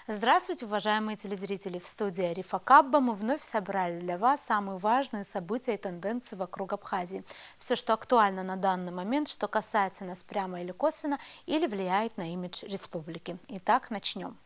Здравствуйте, уважаемые телезрители! В студии Арифа Кабба мы вновь собрали для вас самые важные события и тенденции вокруг Абхазии. Все, что актуально на данный момент, что касается нас прямо или косвенно, или влияет на имидж республики. Итак, начнем.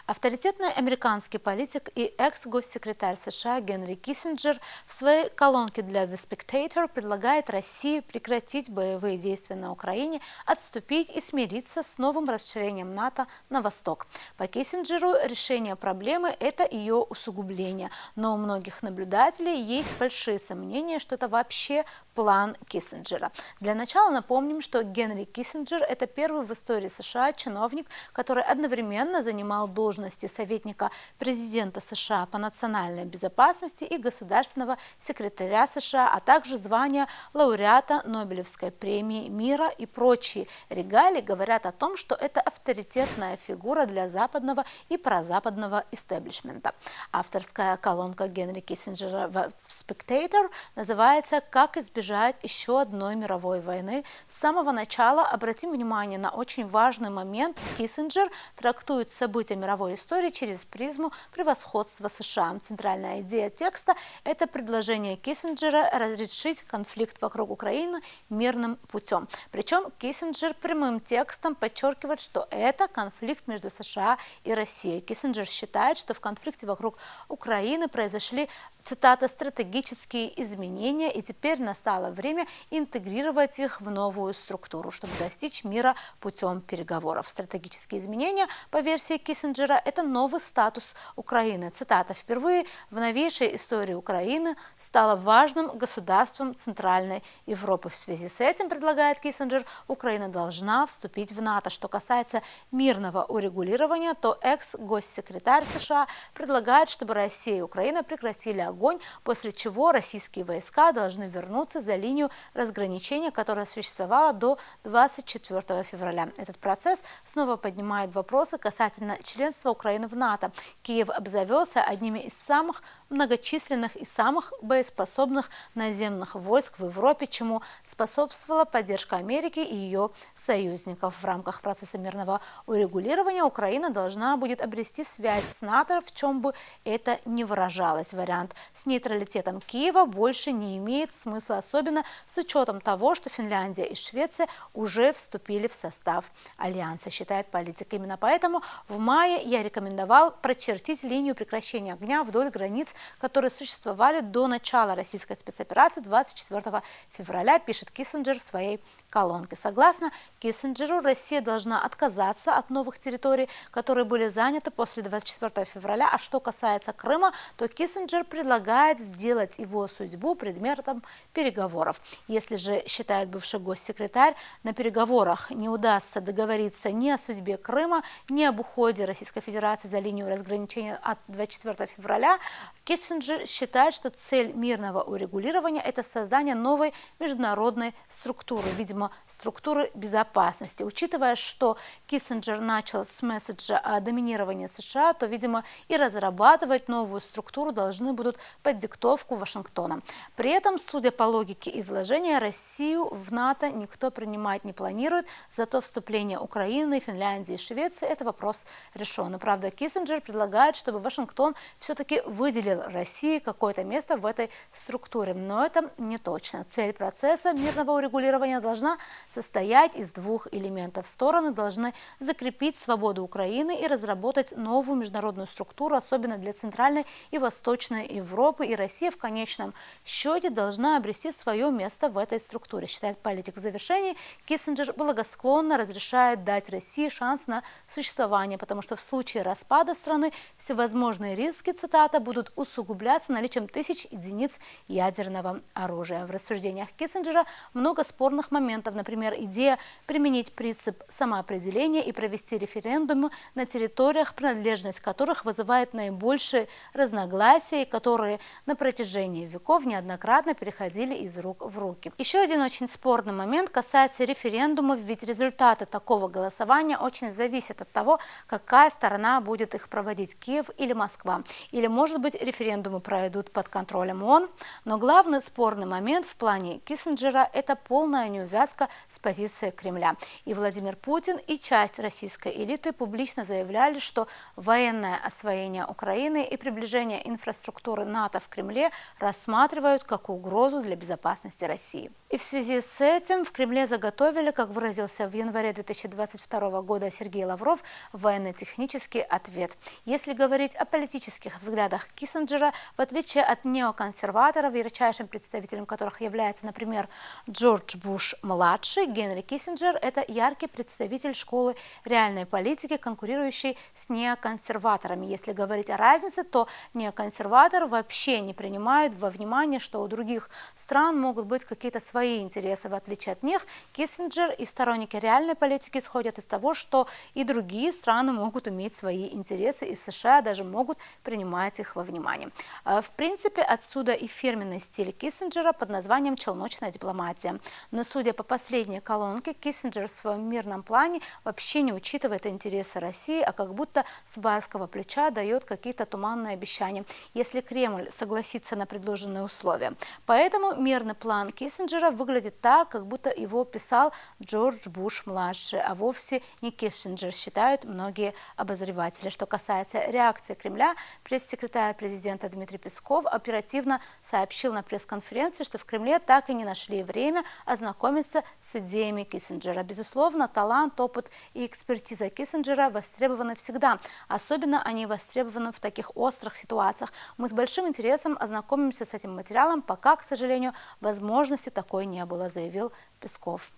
Авторитетный американский политик и экс-госсекретарь США Генри Киссинджер в своей колонке для The Spectator предлагает России прекратить боевые действия на Украине, отступить и смириться с новым расширением НАТО на восток. По Киссинджеру решение проблемы – это ее усугубление, но у многих наблюдателей есть большие сомнения, что это вообще план Киссинджера. Для начала напомним, что Генри Киссинджер – это первый в истории США чиновник, который одновременно занимал должность советника президента США по национальной безопасности и государственного секретаря США, а также звания лауреата Нобелевской премии мира и прочие регалии говорят о том, что это авторитетная фигура для западного и прозападного истеблишмента. Авторская колонка Генри Киссинджера в Spectator называется «Как избежать еще одной мировой войны». С самого начала обратим внимание на очень важный момент. Киссинджер трактует события мировой истории через призму превосходства США. Центральная идея текста – это предложение Киссинджера разрешить конфликт вокруг Украины мирным путем. Причем Киссинджер прямым текстом подчеркивает, что это конфликт между США и Россией. Киссинджер считает, что в конфликте вокруг Украины произошли, цитата, «стратегические изменения, и теперь настало время интегрировать их в новую структуру, чтобы достичь мира путем переговоров». Стратегические изменения, по версии Киссинджера, это новый статус Украины. Цитата: «Впервые в новейшей истории Украины стала важным государством Центральной Европы. В связи с этим, предлагает Киссинджер, Украина должна вступить в НАТО». Что касается мирного урегулирования, то экс-госсекретарь США предлагает, чтобы Россия и Украина прекратили огонь, после чего российские войска должны вернуться за линию разграничения, которая существовала до 24 февраля. Этот процесс снова поднимает вопросы касательно членства Украины в НАТО. Киев обзавелся одними из самых многочисленных и самых боеспособных наземных войск в Европе, чему способствовала поддержка Америки и ее союзников. В рамках процесса мирного урегулирования Украина должна будет обрести связь с НАТО, в чем бы это ни выражалось. Вариант с нейтралитетом Киева больше не имеет смысла, особенно с учетом того, что Финляндия и Швеция уже вступили в состав альянса, считает политик. Именно поэтому в мае я рекомендовал прочертить линию прекращения огня вдоль границ, которые существовали до начала российской спецоперации 24 февраля, пишет Киссинджер в своей колонке. Согласно Киссинджеру, Россия должна отказаться от новых территорий, которые были заняты после 24 февраля. А что касается Крыма, то Киссинджер предлагает сделать его судьбу предметом переговоров. Если же, считает бывший госсекретарь, на переговорах не удастся договориться ни о судьбе Крыма, ни об уходе Российской Федерации за линию разграничения от 24 февраля, Киссинджер считает, что цель мирного урегулирования – это создание новой международной структуры, видимо, структуры безопасности. Учитывая, что Киссинджер начал с месседжа о доминировании США, то, видимо, и разрабатывать новую структуру должны будут под диктовку Вашингтона. При этом, судя по логике изложения, Россию в НАТО никто принимать не планирует, зато вступление Украины, Финляндии и Швеции – это вопрос решен. Правда, Киссинджер предлагает, чтобы Вашингтон все-таки выделил России какое-то место в этой структуре, но это не точно. Цель процесса мирного урегулирования должна состоять из двух элементов. Стороны должны закрепить свободу Украины и разработать новую международную структуру, особенно для Центральной и Восточной Европы, и Россия в конечном счете должна обрести свое место в этой структуре, считает политик. В завершении Киссинджер благосклонно разрешает дать России шанс на существование, потому что в случае распада страны всевозможные риски, цитата, будут усугубляться наличием тысяч единиц ядерного оружия. В рассуждениях Киссинджера много спорных моментов, например, идея применить принцип самоопределения и провести референдумы на территориях, принадлежность которых вызывает наибольшие разногласия, и которые которые на протяжении веков неоднократно переходили из рук в руки. Еще один очень спорный момент касается референдумов, ведь результаты такого голосования очень зависят от того, какая сторона будет их проводить, Киев или Москва. Или, может быть, референдумы пройдут под контролем ООН. Но главный спорный момент в плане Киссинджера – это полная неувязка с позицией Кремля. И Владимир Путин, и часть российской элиты публично заявляли, что военное освоение Украины и приближение инфраструктуры НАТО в Кремле рассматривают как угрозу для безопасности России. И в связи с этим в Кремле заготовили, как выразился в январе 2022 года Сергей Лавров, военно-технический ответ. Если говорить о политических взглядах Киссинджера, в отличие от неоконсерваторов, ярчайшим представителем которых является, например, Джордж Буш-младший, Генри Киссинджер – это яркий представитель школы реальной политики, конкурирующей с неоконсерваторами. Если говорить о разнице, то неоконсерваторы вообще не принимают во внимание, что у других стран могут быть какие-то свои интересы. В отличие от них, Киссинджер и сторонники реальной политики исходят из того, что и другие страны могут иметь свои интересы, и США даже могут принимать их во внимание. В принципе, отсюда и фирменный стиль Киссинджера под названием «челночная дипломатия». Но, судя по последней колонке, Киссинджер в своем мирном плане вообще не учитывает интересы России, а как будто с барского плеча дает какие-то туманные обещания, если Кремль согласится на предложенные условия. Поэтому мирный план Киссинджера выглядит так, как будто его писал Джордж Буш-младший, а вовсе не Киссинджер, считают многие обозреватели. Что касается реакции Кремля, пресс-секретарь президента Дмитрий Песков оперативно сообщил на пресс-конференции, что в Кремле так и не нашли время ознакомиться с идеями Киссинджера. Безусловно, талант, опыт и экспертиза Киссинджера востребованы всегда. Особенно они востребованы в таких острых ситуациях. Мы с большим интересом ознакомимся с этим материалом, пока, к сожалению, возможности такой не было, заявил Песков.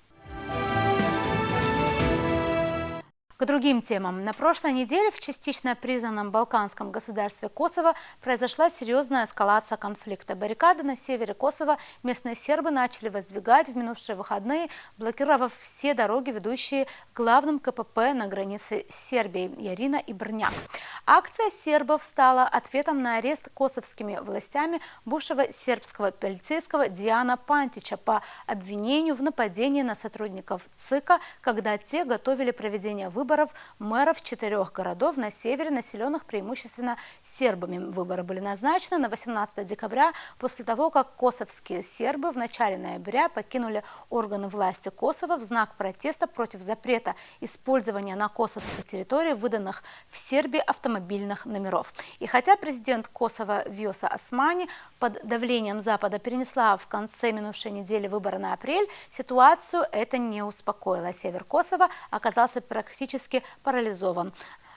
К другим темам. На прошлой неделе в частично признанном балканском государстве Косово произошла серьезная эскалация конфликта. Баррикады на севере Косово местные сербы начали воздвигать в минувшие выходные, блокировав все дороги, ведущие к главным КПП на границе с Сербией – Ярина и Брняк. Акция сербов стала ответом на арест косовскими властями бывшего сербского полицейского Диана Пантича по обвинению в нападении на сотрудников ЦИКа, когда те готовили проведение выборов мэров 4 городов на севере, населенных преимущественно сербами. Выборы были назначены на 18 декабря, после того, как косовские сербы в начале ноября покинули органы власти Косово в знак протеста против запрета использования на косовской территории выданных в Сербии автомобильных номеров. И хотя президент Косово Вьоса Османи под давлением Запада перенесла в конце минувшей недели выборы на апрель, ситуацию это не успокоило. Север Косово оказался практически парализован.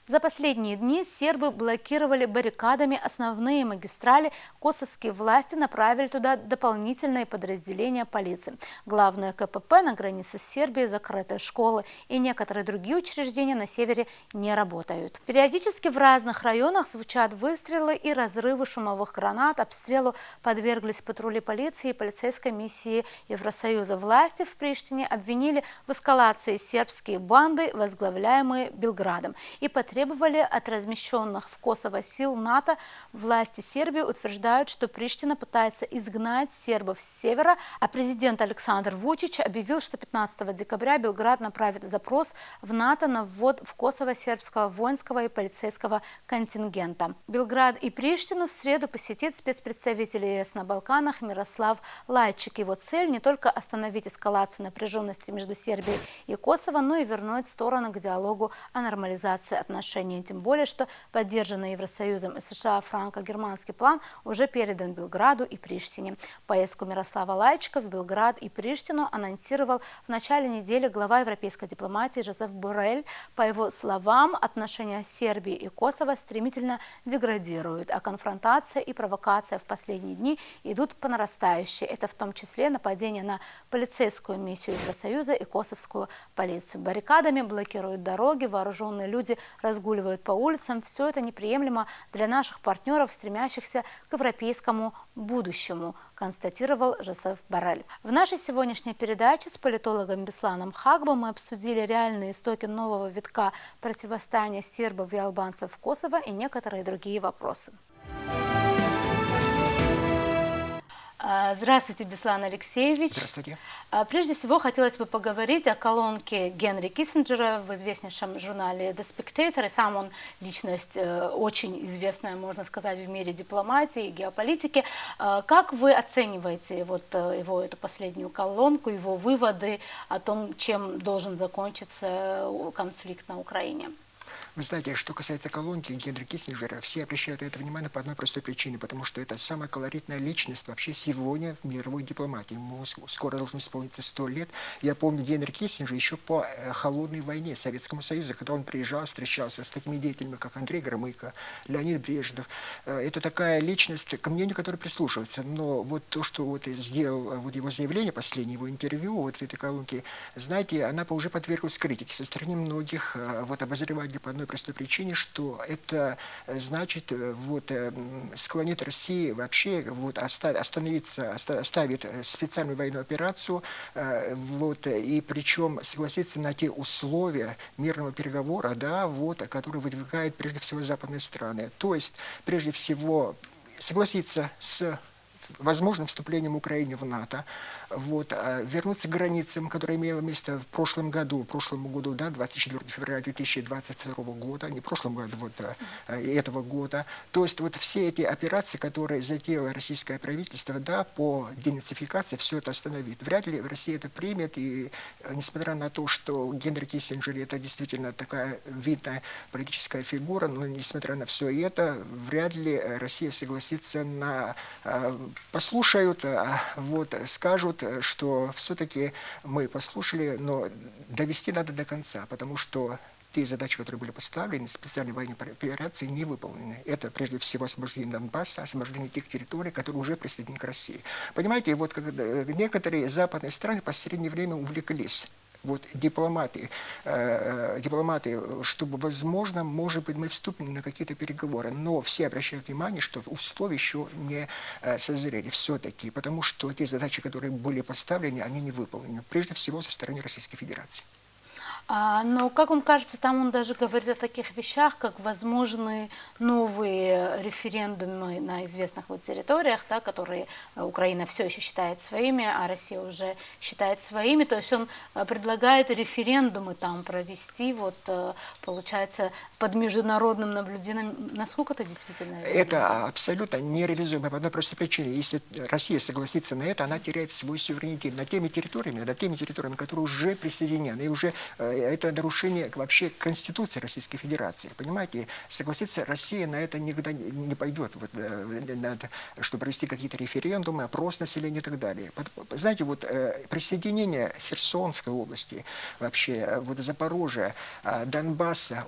За последние дни сербы блокировали баррикадами основные магистрали, косовские власти направили туда дополнительные подразделения полиции. Главное КПП на границе с Сербией закрыты, школы и некоторые другие учреждения на севере не работают. Периодически в разных районах звучат выстрелы и разрывы шумовых гранат, обстрелу подверглись патрули полиции и полицейской миссии Евросоюза. Власти в Приштине обвинили в эскалации сербские банды, возглавляемые Белградом, и потребовали от размещенных в Косово сил НАТО. Власти Сербии утверждают, что Приштина пытается изгнать сербов с севера, а президент Александр Вучич объявил, что 15 декабря Белград направит запрос в НАТО на ввод в Косово сербского воинского и полицейского контингента. Белград и Приштину в среду посетит спецпредставитель ЕС на Балканах Мирослав Лайчик. Его цель не только остановить эскалацию напряженности между Сербией и Косово, но и вернуть стороны к диалогу о нормализации отношений. Тем более, что поддержанный Евросоюзом и США франко-германский план уже передан Белграду и Приштине. Поездку Мирослава Лайчика в Белград и Приштину анонсировал в начале недели глава европейской дипломатии Жозеф Боррель. По его словам, отношения Сербии и Косово стремительно деградируют, а конфронтация и провокация в последние дни идут по нарастающей. Это в том числе нападение на полицейскую миссию Евросоюза и косовскую полицию. Баррикадами блокируют дороги, вооруженные люди разгуливают по улицам. Все это неприемлемо для наших партнеров, стремящихся к европейскому будущему, констатировал Жозеф Боррель. В нашей сегодняшней передаче с политологом Бесланом Хагбом мы обсудили реальные истоки нового витка противостояния сербов и албанцев в Косово и некоторые другие вопросы. Здравствуйте, Беслан Алексеевич. Здравствуйте. Прежде всего, хотелось бы поговорить о колонке Генри Киссинджера в известнейшем журнале The Spectator. И сам он личность очень известная, можно сказать, в мире дипломатии и геополитики. Как вы оцениваете вот его эту последнюю колонку, его выводы о том, чем должен закончиться конфликт на Украине? Вы знаете, что касается колонки Генри Киссинджера, все обращают на это внимание по одной простой причине, потому что это самая колоритная личность вообще сегодня в мировой дипломатии. Ему скоро должно исполниться 100 лет. Я помню Генри Киссинджера еще по холодной войне Советскому Союзу, когда он приезжал, встречался с такими деятелями, как Андрей Громыко, Леонид Брежнев. Это такая личность, к мнению которой прислушивается. Но вот то, что вот сделал вот его заявление, последнее его интервью вот в этой колонке, знаете, она уже подверглась критике со стороны многих вот обозревателей по одной простой причине, что это значит вот склонит Россию вообще вот оставит специальную военную операцию вот и причем согласиться на те условия мирного переговора, да, вот, которые выдвигают прежде всего западные страны. То есть прежде всего согласиться с возможным вступлением Украины в НАТО, вот, вернуться к границам, которые имело место в прошлому году, да, 24 февраля 2022 года, не в прошлом году, вот, этого года. То есть вот все эти операции, которые затеяло российское правительство, да, по денацификации, все это остановит. Вряд ли Россия это примет, и несмотря на то, что Генри Киссинджер это действительно такая видная политическая фигура, но несмотря на все это, вряд ли Россия согласится на послушают, вот, скажут, что все-таки мы послушали, но довести надо до конца, потому что те задачи, которые были поставлены, специальной военной операции не выполнены. Это прежде всего освобождение Донбасса, освобождение тех территорий, которые уже присоединены к России. Понимаете, вот некоторые западные страны в последнее время увлеклись. Вот дипломаты, чтобы, возможно, может быть, мы вступим на какие-то переговоры, но все обращают внимание, что условия еще не созрели все-таки, потому что те задачи, которые были поставлены, они не выполнены, прежде всего со стороны Российской Федерации. Но, как вам кажется, там он даже говорит о таких вещах, как возможные новые референдумы на известных вот территориях, да, которые Украина все еще считает своими, а Россия уже считает своими. То есть он предлагает референдумы там провести, вот, получается, под международным наблюдением. Насколько это действительно реализуемо? Это абсолютно нереализуемо по одной простой причине. Если Россия согласится на это, она теряет свой суверенитет над теми территориями, которые уже присоединены, и уже это нарушение вообще Конституции Российской Федерации. Понимаете, согласиться Россия на это никогда не пойдет, вот, чтобы провести какие-то референдумы, опрос населения и так далее. Знаете, вот присоединение Херсонской области, вообще вот Запорожья, Донбасса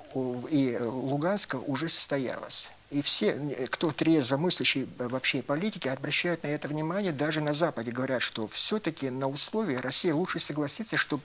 и Луганска уже состоялось. И все, кто трезвомыслящие вообще политики, обращают на это внимание, даже на Западе говорят, что все-таки на условии России лучше согласиться, чтобы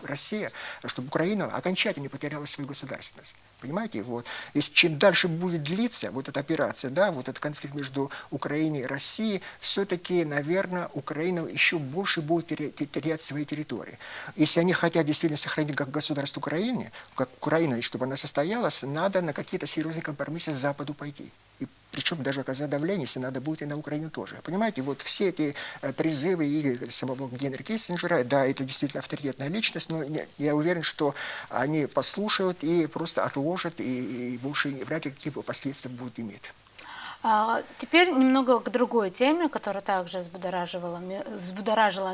Украина окончательно потеряла свою государственность. Понимаете, вот. Если чем дальше будет длиться вот эта операция, да, вот этот конфликт между Украиной и Россией, все-таки, наверное, Украина еще больше будет терять свои территории. Если они хотят действительно сохранить как государство Украины, как Украина, и чтобы она состоялась, надо на какие-то серьезные компромиссы с Западу пойти. И причем даже оказать давление, если надо будет, и на Украину тоже. Понимаете, вот все эти призывы и самого Генри Киссинджера, да, это действительно авторитетная личность, но я уверен, что они послушают и просто отложат, и больше вряд ли какие последствия будут иметь. Теперь немного к другой теме, которая также взбудоражила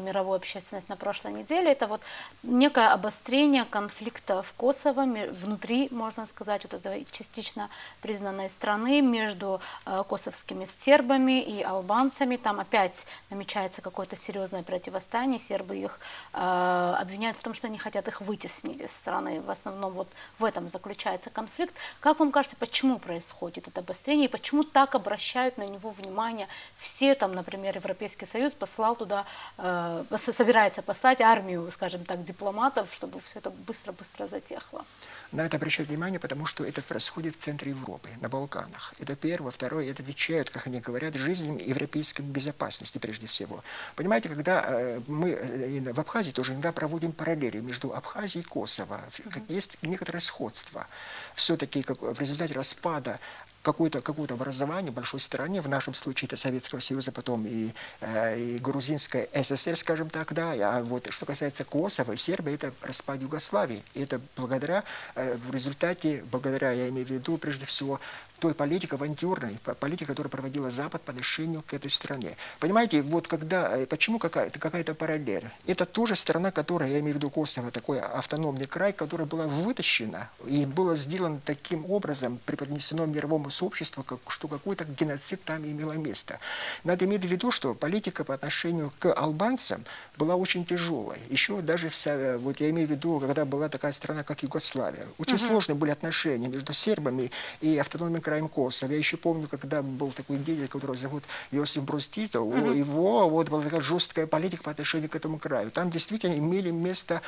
мировую общественность на прошлой неделе. Это вот некое обострение конфликта в Косово, внутри, можно сказать, вот этой частично признанной страны, между косовскими сербами и албанцами. Там опять намечается какое-то серьезное противостояние. Сербы их обвиняют в том, что они хотят их вытеснить из страны. В основном вот в этом заключается конфликт. Как вам кажется, почему происходит это обострение и почему так обращают на него внимание все, там, например, Европейский Союз послал туда, собирается послать армию, скажем так, дипломатов, чтобы все это быстро-быстро затихло? На это обращают внимание, потому что это происходит в центре Европы, на Балканах. Это первое. Второе, это отвечает, как они говорят, жизням европейской безопасности прежде всего. Понимаете, когда мы в Абхазии тоже иногда проводим параллели между Абхазией и Косово, есть некоторое сходство. Все-таки в результате распада какое-то образование в большой стране, в нашем случае это Советского Союза, потом и Грузинская ССР, скажем так, да, а вот что касается Косово и Сербии, это распад Югославии, и это благодаря, в результате, благодаря, я имею в виду, прежде всего, той политики авантюрной, политики, которую проводила Запад по отношению к этой стране. Понимаете, вот почему какая-то параллель? Это тоже страна, которая, я имею в виду Косово, такой автономный край, которая была вытащена и было сделано таким образом, преподнесено мировому сообществу, что какой-то геноцид там имело место. Надо иметь в виду, что политика по отношению к албанцам была очень тяжелой. Еще даже вот я имею в виду, когда была такая страна, как Югославия. Очень сложные были отношения между сербами и автономным краем Косово. Я еще помню, когда был такой деятель, которого зовут Иосиф Брос Тито, у его вот была такая жесткая политика по отношению к этому краю. Там действительно имели место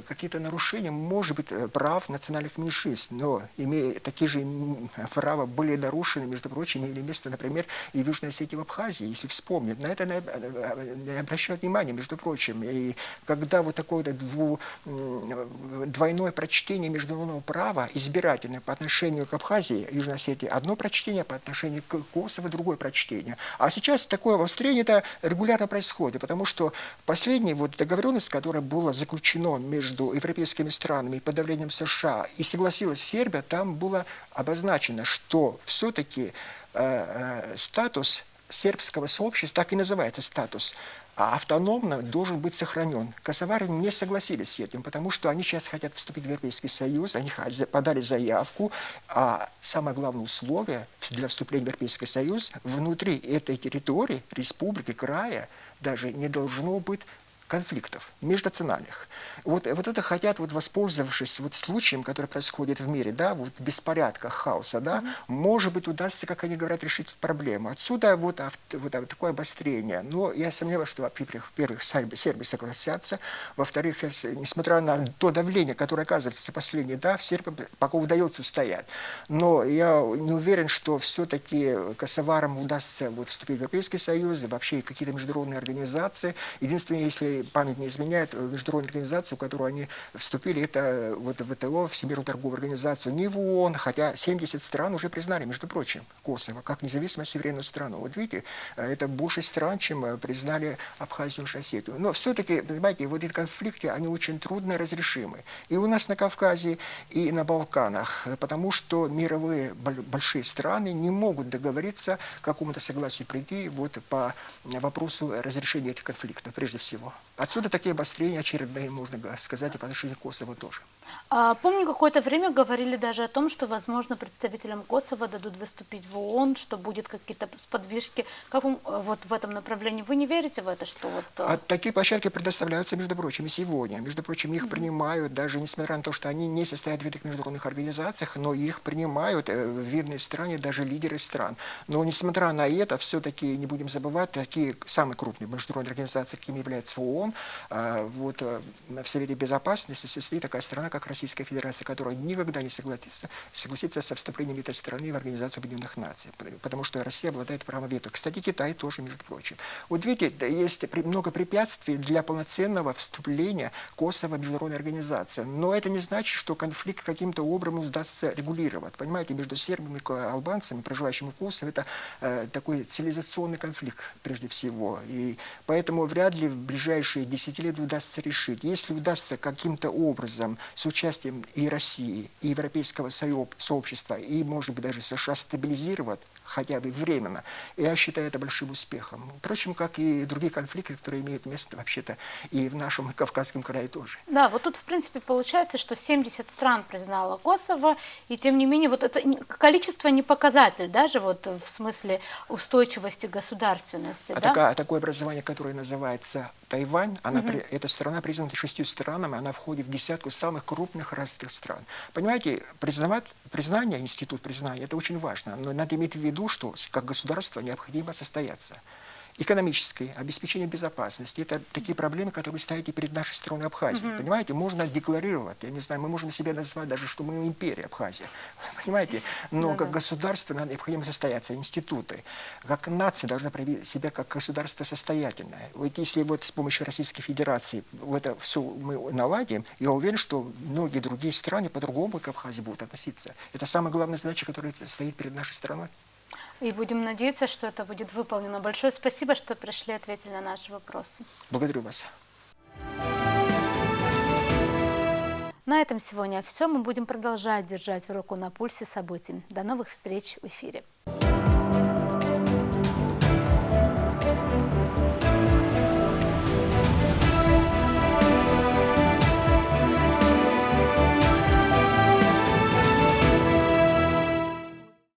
какие-то нарушения, может быть, прав национальных меньшинств, но такие же права были нарушены, между прочим, имели место, например, и в Южной Осетии, в Абхазии, если вспомнить. На это не обращают внимания, между прочим. И когда вот такое двойное прочтение международного права, избирательное по отношению к Абхазии, Южной Осетии, одно прочтение, по отношению к Косово другое прочтение. А сейчас такое обострение это регулярно происходит, потому что последняя вот договоренность, которая была заключена между европейскими странами под давлением США и согласилась Сербия, там было обозначено, что все-таки статус сербского сообщества, так и называется статус, автономно должен быть сохранен. Косовары не согласились с этим, потому что они сейчас хотят вступить в Европейский Союз, они подали заявку, а самое главное условие для вступления в Европейский Союз внутри этой территории, республики, края, даже не должно быть конфликтов межнациональных. Вот это хотят, вот воспользовавшись вот случаем, который происходит в мире, да, вот беспорядка, хаоса, да, может быть, удастся, как они говорят, решить проблему. Отсюда вот такое обострение. Но я сомневаюсь, что, во-первых, сербы согласятся, во-вторых, несмотря на то давление, которое оказывается последнее, да, в Сербии пока удается устоять. Но я не уверен, что все-таки косоварам удастся вот вступить в Европейский Союз, и вообще какие-то международные организации. Единственное, если память не изменяет, международную организацию, в которую они вступили, это вот ВТО, Всемирную торговую организацию, не в ООН, хотя 70 стран уже признали, между прочим, Косово как независимую суверенную страну. Вот видите, это больше стран, чем признали Абхазию и Осетию. Но все-таки, понимаете, вот эти конфликты, они очень трудно разрешимы. И у нас на Кавказе, и на Балканах, потому что мировые большие страны не могут договориться к какому-то согласию прийти вот по вопросу разрешения этих конфликтов, прежде всего. Отсюда такие обострения очередные, можно сказать, и по отношению к Косово тоже. Помню, какое-то время говорили даже о том, что, возможно, представителям Косово дадут выступить в ООН, что будет какие-то сподвижки. Как вот в этом направлении? Вы не верите в это, что вот... Такие площадки предоставляются, между прочим, и сегодня. Между прочим, их принимают, даже несмотря на то, что они не состоят в этих международных организациях, но их принимают в видные страны, даже лидеры стран. Но, несмотря на это, все-таки не будем забывать, такие самые крупные международные организации, какими являются ООН, вот в Совете Безопасности состоит такая страна, как Российская Федерация, которая никогда не согласится со вступлением этой страны в Организацию Объединенных Наций, потому что Россия обладает правом вето. Кстати, Китай тоже, между прочим. Вот видите, есть много препятствий для полноценного вступления Косово в международную организацию. Но это не значит, что конфликт каким-то образом удастся регулировать. Понимаете, между сербами и албанцами, проживающими в Косово, это такой цивилизационный конфликт прежде всего. И поэтому вряд ли в ближайшие десятилетия удастся решить. Если удастся каким-то образом с участием и России, и Европейского сообщества, и, может быть, даже США стабилизировать хотя бы временно, я считаю это большим успехом. Впрочем, как и другие конфликты, которые имеют место вообще-то и в нашем Кавказском крае тоже. Да, вот тут, в принципе, получается, что 70 стран признало Косово, и тем не менее, вот это количество не показатель, даже вот в смысле устойчивости государственности. Да? Такое образование, которое называется Тайвань, эта страна признана 6 странами, она входит в десятку самых крупных развитых стран. Понимаете, признание, институт признания, это очень важно, но надо иметь в виду, что как государство необходимо состояться. экономической, обеспечение безопасности. Это такие проблемы, которые стоят и перед нашей страной Абхазии. Понимаете, можно декларировать, я не знаю, мы можем себя назвать даже, что мы империя Абхазия. Понимаете, но как государство нам необходимо состояться, институты. Как нация должна проявить себя как государство состоятельное. Вот если вот с помощью Российской Федерации вот это все мы наладим, я уверен, что многие другие страны по-другому к Абхазии будут относиться. Это самая главная задача, которая стоит перед нашей страной. И будем надеяться, что это будет выполнено. Большое спасибо, что пришли, ответили на наши вопросы. Благодарю вас. На этом сегодня все. Мы будем продолжать держать руку на пульсе событий. До новых встреч в эфире.